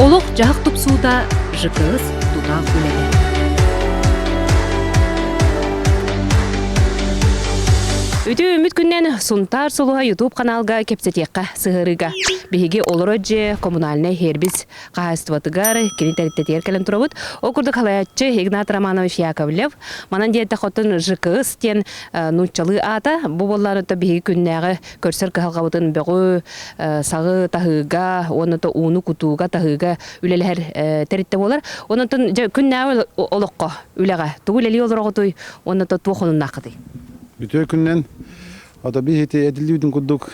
Олық жағық тұпсуда жықыз дудақ үледі. Үті үміт күннен Сунтар Солуға YouTube каналға кепсетеққа сығырыға. Беге олыры же коммунальный хербиз қағастыватығар кені тәріттетер кәлін тұрабыд. Оқырды қалаятчы Игнат Романович Яковлев. Манан дейті қотын жықыз тен нұтчалы ата. Бұл боллары беге күннәғы көрсір қағалғабытын бәғі сағы тағыға, оны уны күтуға тағыға үлелер тәрітті болар. Оны күннәғы олыққа үлеға. Тұғыл әлі олыр оғытой, оны туқының нақыды. Бүтө күннен ата би хете эдилүүдүн кудук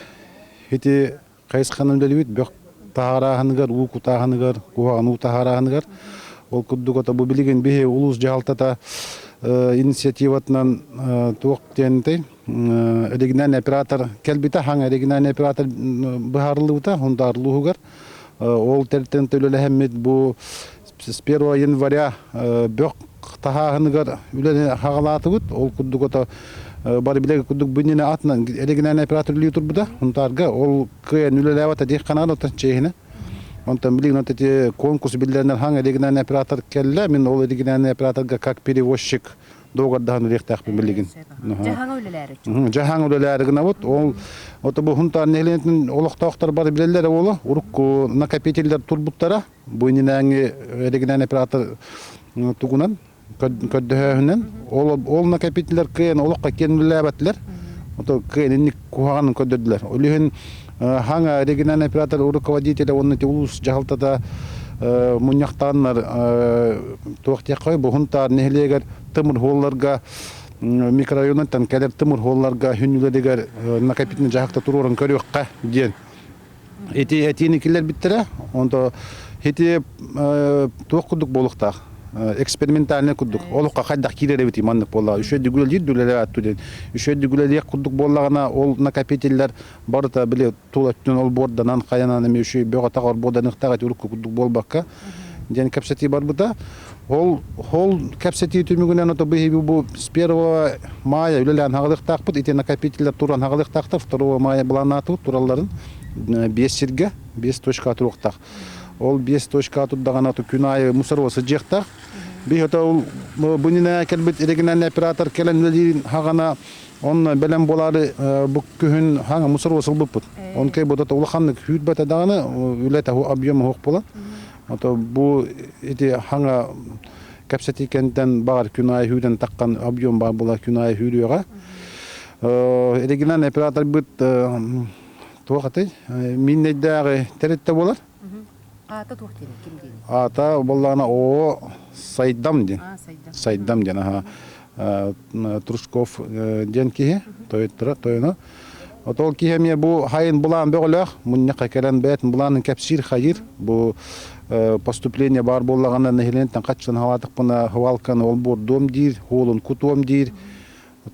хете кайсыканын делибит бök таарахыныгар уку тахыныгар куану таарахыныгар ол кудук ата бу билген бе улус жалтата инициативатынан тук тенте региональный оператор келбита хаң региональный оператор бахарлуута хондарлуугар ол терттен төлөлө хэммет бу с 1 января бök тахыныгар үлеле хагалатыбыт ол кудук ата бары билеги кудук бүнүнө атынан региональный оператор лию турбуда унтарга ол кыя нүлелевата дек канал отан чейхине онтан билеген отати конкурс билдеринен хаң региональный оператор келле мен ол региональный операторга как перевозчик догардан рехтак билеген жаһан үлелери гына вот ол ото бу хунтар нелентин олоктоктор бары билелер оло урукку накопительдер турбуттара бүнүнө региональный оператор тугунан көддөһөнен ол накопительдер кыйын олокка кенилебетлер ото кыйын куганын көдөдүлөр улуһун хаңа региональный оператор руководитель онны улус жалтада муньяктаннар токтякой бухунтар нехлегер тымыр холларга микрорайонтан келер тымыр холларга хүнүледегер накопительный жакта турурун көрөккө ден этиникилер биттере онто хети токудук болуктак экспериментальный кудук олукка кайдак киреребити мандык болла үшө дүгүлө дүлөлө аттуден үшө дүгүлө кудук боллагана ол накопительдер барыта биле тулаттын ол борданан каянан эме үшө бөгө тагыр боданыкта урукку кудук болбакка ден капсети бар буда ол капсети түмүгүнөн ото бу с 1 мая үлелен хагылыктакпыт ите накопительдер туран хагылыктакта 2 мая буланатып туралларын 5 сирге 5 точка туруктак ол 5 точка турдаган аты күн айы мусорвосы жектак би ото бунина келбит региональный оператор келен хагана он белем болары бу күн хага мусорвосы буппут он кей бодото улаханны хүтбата даганы үлете объем хок болот ото бу эти хага капсети кенттен бар күн айы хүден таккан объем бар була күн айы хүрүгө региональный оператор бут туакаты миннедагы теретте болар. Ата туқтері, кім дейін? Ата болағына о Сайдам ден. Сайдам ден. Трушков ден кейі, тойына. Отол кейі ме бұл хайын бұлан бөғіліғ, мұннеқа кәрін бәйтін бұланын кәпсір хайыр. Бұл поступление бар болағына нәхелентен қатшылын халатық бұна хвалканы ол бұр дом дейір, холын күтуом дейір.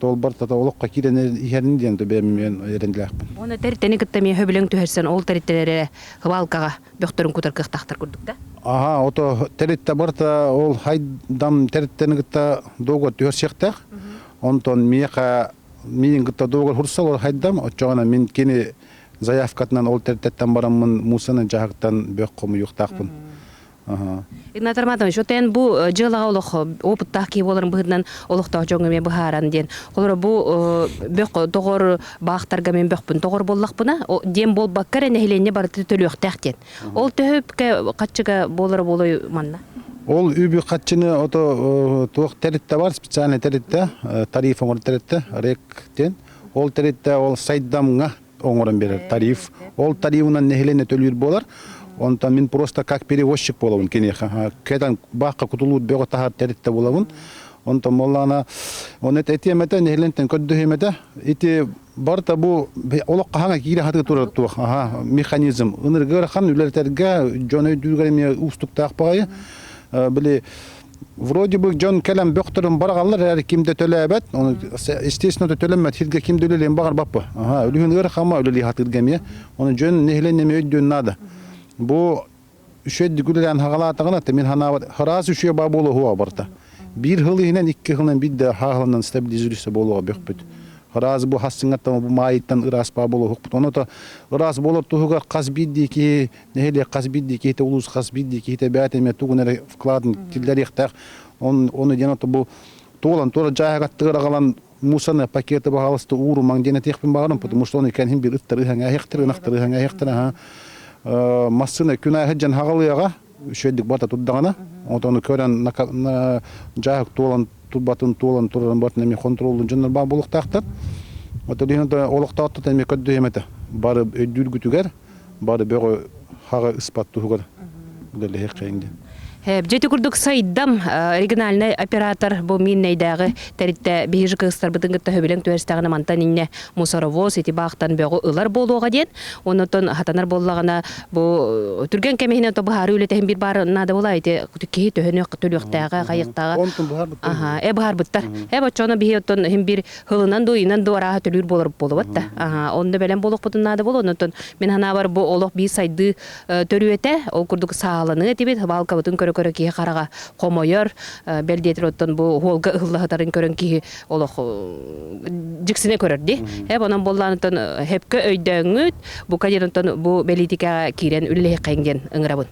Ол бар тата олыққа кирен ихерін ден төбемен еренділәқпін. Оны тәріттені күттәме хөбілің түхерсен ол тәріттелері хвалкаға бөқтерін күтір қықтақтыр күрдік да? Аха, ото тәрітті барта ол хайдам тәріттені күтті доғыр түхерсектәқ. Онтон мейін күтті доғыр хұрса ол хайдам, отчоғана мен кені заявкатынан ол тәріттеттен барамын мусаны жағықтан бөққымы юқтақпын. Игнат Романович, отен бу жылаға олық опыттақ кей боларын бұғыдынан олықтақ жоңымен бұғаран ден. Олары бу бөқ тоғыр бақтарға мен бөқпін тоғыр боллақ бұна, дем бол баққар әнәхіленне бары төлі өқтәқ ден. Ол түхіп қатшыға болары болой манна? Ол үбі қатшыны тоқ тәрітті бар, специальный тәрітті, тариф оңыр тәрітті, рек ден. Ол тәрітті ол сайдамға оңырын берер, тариф. Ол тарифынан нәхіленне төлі болар. Онтан мен просто как перевозчик болавын кенеха. Кедан баққа кутулуут бөгі тахар тәрітті болавын. Онтан моллана, он этемете, нехлентен көддөхемете, ити барта бу олыққа хаңа кейлі хатығы тұрар туақ, механизм. Үніргір хан үлертерге, жоны дүргереме ұстықтақ бағайы. Білі, вроде бы жон келем бөқтірін барғалар, әрі кімді төлі әбәт, естественно төлемет, хилге кімді үлелен бағар баппы. Үлігін хама үлелі хатыргеме, оны жон нехленеме өйден нады. Бу үшөйді күлілен хағалатығына мен хараз үшөй ба болу хуа барта. Bir hıl ihnen 2 hılın bir de hağılından stabilizirse boluğa bök büt. Раз бу хассыңаттан бу майыттан ыраспа болу хукпут. Оны то ырас болор тугуга казбидди ки, нехеле казбидди ки, улус казбидди ки, бәтеме тугунер вкладын тилдерихтак. Оны деното бу толан тора жайга тырагалан мусаны пакеты багалысты уру маңдене техпин багырым, потому что оны кәнхин бир ыттыры хаңа хектыры, нахтыры хаңа хектыры. Массыны күнә хәҗән хагалыяга шөйдик бата туддагана. Оны көрән жайга толан турбатын толан туран бартын эми контролдун жөндөр бар болуктактар. Ото дегенде олуктатты теме көддөймете. Бары өдүлгүтүгөр, бары бөгө хага испаттуугар. Деле хекеңде. Бжети курдук сайдам региональный оператор бу миннейдагы теритте бижи кыстар бытынгытта хөбелең төөрстагына мантан инне мусоровоз эти бактан бөгө ылар болууга ден. Онотон хатанар боллагана бу түрген кемехине то баары үлетем бир бар нада була эти ки төһөнөк төлөктагы кайыктагы. Онтун баар бут. Аха, баар буттар. Бочоно бихиотон хим бир хылынан дуйнан дуара төлүр болуп да. Аха, онда белен болук бутун нада болу. Онотон мен хана бар бу олох би сайды төрүете, ол курдук сааланы тибет балка бутун көрө ки карага комойор белдетир оттон бу холга ыллатарын көрөн ки олох жиксине көрөрди. Онон болланытон хепкө өйдөңүт бу кадеронтон бу белитика кирен үлле кеңден ыңырабын.